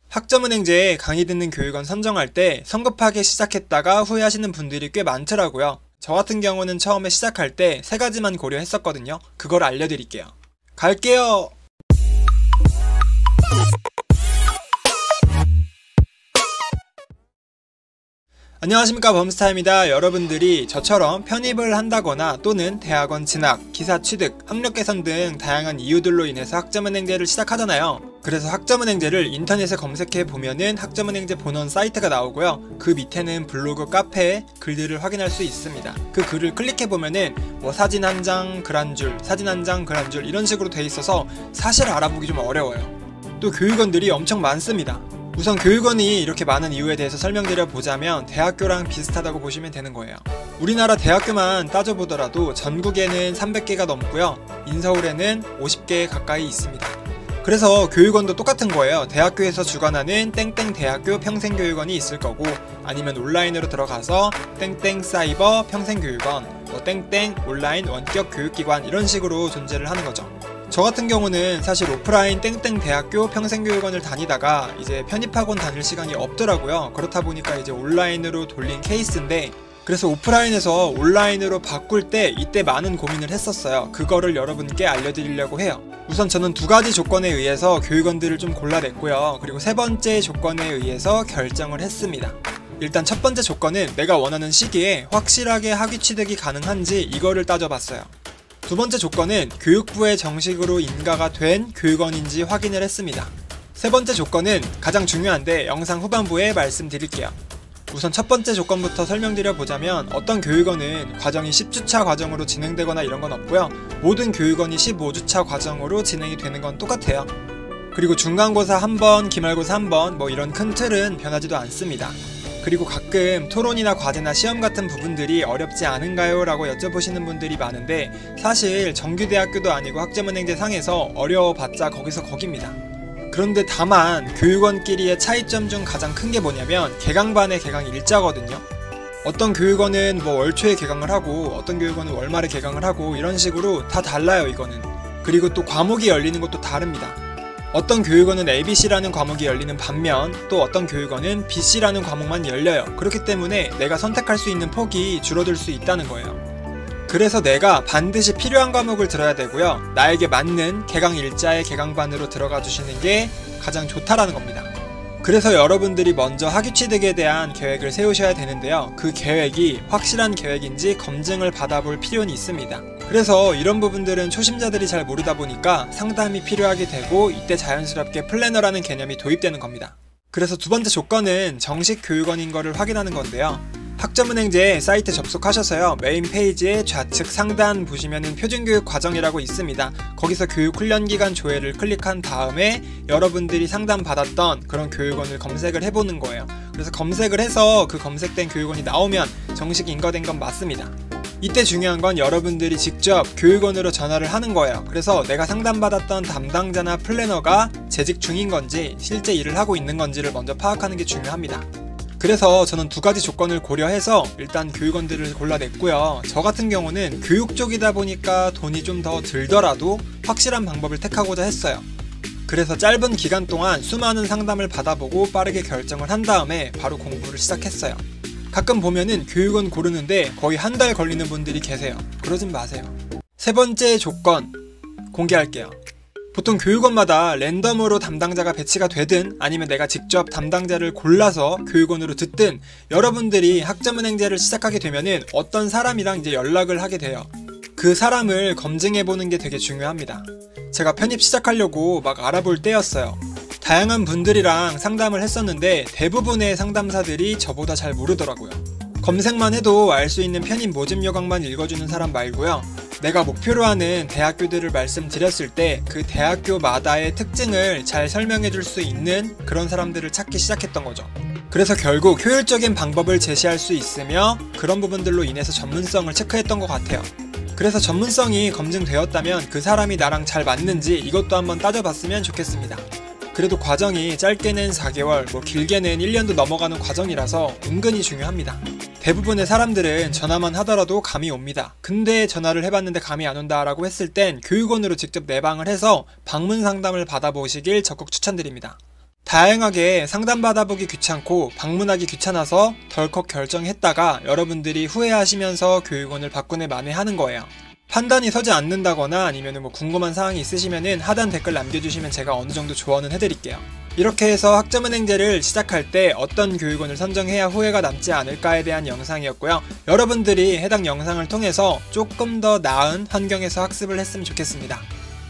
학점은행제에 강의 듣는 교육원 선정할 때 성급하게 시작했다가 후회하시는 분들이 꽤 많더라고요. 저 같은 경우는 처음에 시작할 때 3가지만 고려했었거든요. 그걸 알려드릴게요. 갈게요! 안녕하십니까, 범스타입니다. 여러분들이 저처럼 편입을 한다거나 또는 대학원 진학, 기사 취득, 학력 개선 등 다양한 이유들로 인해서 학점은행제를 시작하잖아요. 그래서 학점은행제를 인터넷에 검색해 보면은 학점은행제 본원 사이트가 나오고요. 그 밑에는 블로그, 카페 글들을 확인할 수 있습니다. 그 글을 클릭해 보면은 뭐 사진 한 장 글 한 줄, 사진 한 장 글 한 줄 이런 식으로 돼 있어서 사실 알아보기 좀 어려워요. 또 교육원들이 엄청 많습니다. 우선 교육원이 이렇게 많은 이유에 대해서 설명드려 보자면 대학교랑 비슷하다고 보시면 되는 거예요. 우리나라 대학교만 따져보더라도 전국에는 300개가 넘고요. 인서울에는 50개 가까이 있습니다. 그래서 교육원도 똑같은 거예요. 대학교에서 주관하는 땡땡 대학교 평생교육원이 있을 거고, 아니면 온라인으로 들어가서 땡땡 사이버 평생교육원, 뭐 땡땡 온라인 원격 교육기관 이런 식으로 존재를 하는 거죠. 저 같은 경우는 사실 오프라인 땡땡 대학교 평생교육원을 다니다가 이제 편입학원 다닐 시간이 없더라고요. 그렇다 보니까 이제 온라인으로 돌린 케이스인데, 그래서 오프라인에서 온라인으로 바꿀 때 이때 많은 고민을 했었어요. 그거를 여러분께 알려드리려고 해요. 우선 저는 2가지 조건에 의해서 교육원들을 좀 골라냈고요. 그리고 3번째 조건에 의해서 결정을 했습니다. 일단 첫 번째 조건은 내가 원하는 시기에 확실하게 학위 취득이 가능한지 이거를 따져봤어요. 2번째 조건은 교육부에 정식으로 인가가 된 교육원인지 확인을 했습니다. 3번째 조건은 가장 중요한데 영상 후반부에 말씀드릴게요. 우선 첫 번째 조건부터 설명드려 보자면, 어떤 교육원은 과정이 10주차 과정으로 진행되거나 이런 건 없고요. 모든 교육원이 15주차 과정으로 진행이 되는 건 똑같아요. 그리고 중간고사 1번, 기말고사 1번 뭐 이런 큰 틀은 변하지도 않습니다. 그리고 가끔 토론이나 과제나 시험 같은 부분들이 어렵지 않은가요? 라고 여쭤보시는 분들이 많은데, 사실 정규대학교도 아니고 학점은행제 상에서 어려워봤자 거기서 거깁니다. 그런데 다만 교육원끼리의 차이점 중 가장 큰 게 뭐냐면 개강반의 개강 일자거든요. 어떤 교육원은 뭐 월초에 개강을 하고 어떤 교육원은 월말에 개강을 하고 이런 식으로 다 달라요, 이거는. 그리고 또 과목이 열리는 것도 다릅니다. 어떤 교육원은 ABC라는 과목이 열리는 반면 또 어떤 교육원은 BC라는 과목만 열려요. 그렇기 때문에 내가 선택할 수 있는 폭이 줄어들 수 있다는 거예요. 그래서 내가 반드시 필요한 과목을 들어야 되고요. 나에게 맞는 개강 일자의 개강반으로 들어가 주시는 게 가장 좋다라는 겁니다. 그래서 여러분들이 먼저 학위 취득에 대한 계획을 세우셔야 되는데요. 그 계획이 확실한 계획인지 검증을 받아볼 필요는 있습니다. 그래서 이런 부분들은 초심자들이 잘 모르다 보니까 상담이 필요하게 되고, 이때 자연스럽게 플래너라는 개념이 도입되는 겁니다. 그래서 2번째 조건은 정식 교육원인 거를 확인하는 건데요. 학점은행제 사이트 접속하셔서요. 메인 페이지에 좌측 상단 보시면은 표준교육 과정이라고 있습니다. 거기서 교육훈련기간 조회를 클릭한 다음에 여러분들이 상담받았던 그런 교육원을 검색을 해보는 거예요. 그래서 검색을 해서 그 검색된 교육원이 나오면 정식 인가된 건 맞습니다. 이때 중요한 건 여러분들이 직접 교육원으로 전화를 하는 거예요. 그래서 내가 상담받았던 담당자나 플래너가 재직 중인 건지 실제 일을 하고 있는 건지를 먼저 파악하는 게 중요합니다. 그래서 저는 2가지 조건을 고려해서 일단 교육원들을 골라냈고요. 저 같은 경우는 교육 쪽이다 보니까 돈이 좀 더 들더라도 확실한 방법을 택하고자 했어요. 그래서 짧은 기간 동안 수많은 상담을 받아보고 빠르게 결정을 한 다음에 바로 공부를 시작했어요. 가끔 보면은 교육원 고르는데 거의 1달 걸리는 분들이 계세요. 그러진 마세요. 3번째 조건 공개할게요. 보통 교육원마다 랜덤으로 담당자가 배치가 되든 아니면 내가 직접 담당자를 골라서 교육원으로 듣든, 여러분들이 학점은행제를 시작하게 되면은 어떤 사람이랑 이제 연락을 하게 돼요. 그 사람을 검증해보는 게 되게 중요합니다. 제가 편입 시작하려고 막 알아볼 때였어요. 다양한 분들이랑 상담을 했었는데 대부분의 상담사들이 저보다 잘 모르더라고요. 검색만 해도 알 수 있는 편입 모집 요강만 읽어주는 사람 말고요. 내가 목표로 하는 대학교들을 말씀드렸을 때 그 대학교마다의 특징을 잘 설명해 줄 수 있는 그런 사람들을 찾기 시작했던 거죠. 그래서 결국 효율적인 방법을 제시할 수 있으며 그런 부분들로 인해서 전문성을 체크했던 것 같아요. 그래서 전문성이 검증되었다면 그 사람이 나랑 잘 맞는지 이것도 한번 따져봤으면 좋겠습니다. 그래도 과정이 짧게는 4개월, 뭐 길게는 1년도 넘어가는 과정이라서 은근히 중요합니다. 대부분의 사람들은 전화만 하더라도 감이 옵니다. 근데 전화를 해봤는데 감이 안 온다 라고 했을 땐 교육원으로 직접 내방을 해서 방문 상담을 받아보시길 적극 추천드립니다. 다양하게 상담받아보기 귀찮고 방문하기 귀찮아서 덜컥 결정했다가 여러분들이 후회하시면서 교육원을 바꾸네 마네 하는 거예요. 판단이 서지 않는다거나 아니면 궁금한 사항이 있으시면은 하단 댓글 남겨주시면 제가 어느 정도 조언은 해드릴게요. 이렇게 해서 학점은행제를 시작할 때 어떤 교육원을 선정해야 후회가 남지 않을까에 대한 영상이었고요. 여러분들이 해당 영상을 통해서 조금 더 나은 환경에서 학습을 했으면 좋겠습니다.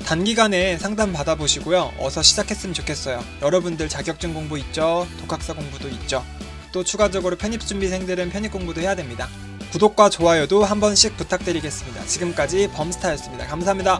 단기간에 상담 받아보시고요. 어서 시작했으면 좋겠어요. 여러분들 자격증 공부 있죠? 독학사 공부도 있죠? 또 추가적으로 편입준비생들은 편입 공부도 해야 됩니다. 구독과 좋아요도 한 번씩 부탁드리겠습니다. 지금까지 범스타였습니다. 감사합니다.